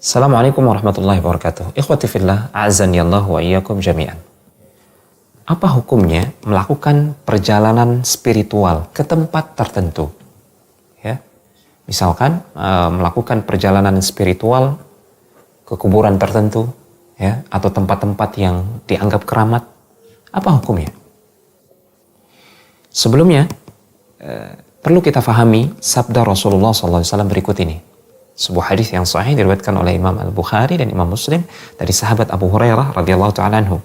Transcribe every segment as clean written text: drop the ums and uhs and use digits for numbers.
Assalamualaikum warahmatullahi wabarakatuh. Ikhwati fillah, a'azzani Allah wa iyyakum jami'an. Apa hukumnya melakukan perjalanan spiritual ke tempat tertentu? Ya. Misalkan melakukan perjalanan spiritual ke kuburan tertentu, ya, atau tempat-tempat yang dianggap keramat. Apa hukumnya? Sebelumnya perlu kita fahami sabda Rasulullah SAW berikut ini. Sebuah hadis yang sahih diriwayatkan oleh Imam Al-Bukhari dan Imam Muslim dari sahabat Abu Hurairah radhiyallahu ta'ala anhu.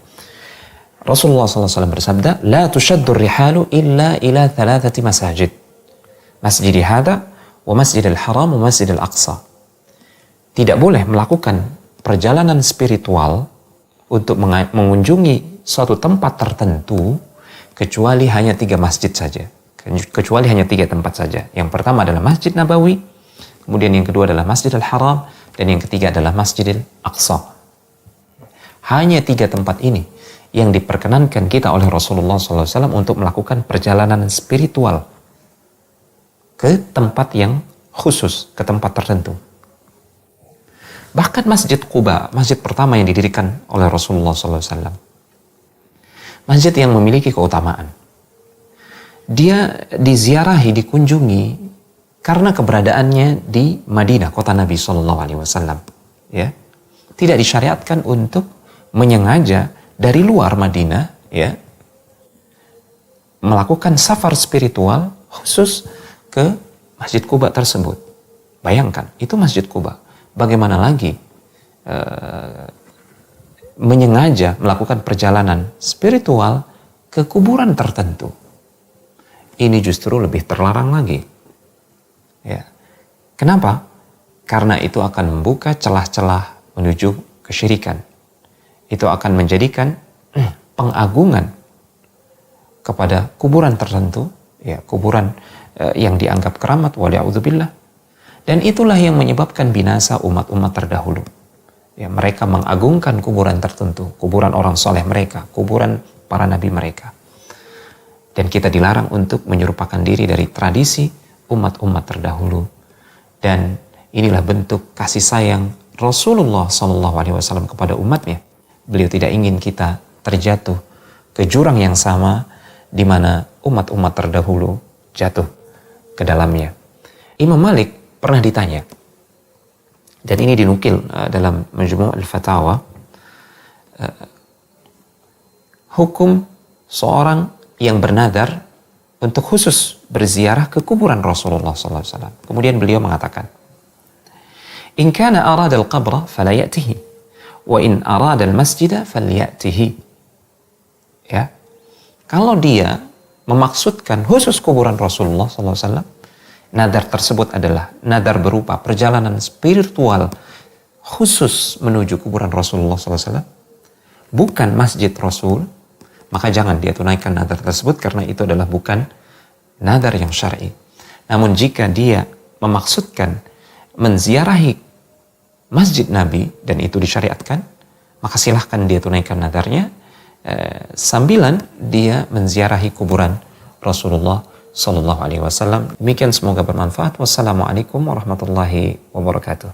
Rasulullah SAW bersabda, "La tushaddu rihalu illa ila thalathati masajid. Masjidi hadha wa masjidil haram wa masjidil aqsa." Tidak boleh melakukan perjalanan spiritual untuk mengunjungi suatu tempat tertentu kecuali hanya 3 masjid saja. Kecuali hanya 3 tempat saja. Yang pertama adalah Masjid Nabawi, kemudian yang kedua adalah Masjidil Haram, dan yang ketiga adalah Masjidil Aqsa. Hanya 3 tempat ini yang diperkenankan kita oleh Rasulullah SAW untuk melakukan perjalanan spiritual ke tempat yang khusus, ke tempat tertentu. Bahkan Masjid Quba, masjid pertama yang didirikan oleh Rasulullah SAW. Masjid yang memiliki keutamaan. Dia diziarahi, dikunjungi karena keberadaannya di Madinah, kota Nabi SAW. Ya, tidak disyariatkan untuk menyengaja dari luar Madinah, ya, melakukan safar spiritual khusus ke Masjid Quba tersebut. Bayangkan, itu Masjid Quba. Bagaimana lagi menyengaja melakukan perjalanan spiritual ke kuburan tertentu? Ini justru lebih terlarang lagi. Ya. Kenapa? Karena itu akan membuka celah-celah menuju kesyirikan. Itu akan menjadikan pengagungan kepada kuburan tertentu, ya, kuburan yang dianggap keramat, wali'udzubillah. Dan itulah yang menyebabkan binasa umat-umat terdahulu. Ya, mereka mengagungkan kuburan tertentu, kuburan orang soleh mereka, kuburan para nabi mereka. Dan kita dilarang untuk menyerupakan diri dari tradisi umat-umat terdahulu. Dan inilah bentuk kasih sayang Rasulullah SAW kepada umatnya. Beliau tidak ingin kita terjatuh ke jurang yang sama di mana umat-umat terdahulu jatuh ke dalamnya. Imam Malik pernah ditanya, dan ini dinukil dalam Majmu' al-Fatawa, hukum seorang yang bernadar untuk khusus berziarah ke kuburan Rasulullah SAW. Kemudian beliau mengatakan, "In kana arada al-qabra fala ya'tihi, wa in arada al-masjida falya'tihi." Ya. Kalau dia memaksudkan khusus kuburan Rasulullah SAW, nadar tersebut adalah nadar berupa perjalanan spiritual khusus menuju kuburan Rasulullah SAW, bukan masjid Rasul, maka jangan dia tunaikan nadar tersebut karena itu adalah bukan nadar yang syar'i. Namun jika dia memaksudkan menziarahi masjid Nabi dan itu disyariatkan, maka silahkan dia tunaikan nadarnya sambilan dia menziarahi kuburan Rasulullah SAW. Demikian, semoga bermanfaat. Wassalamualaikum warahmatullahi wabarakatuh.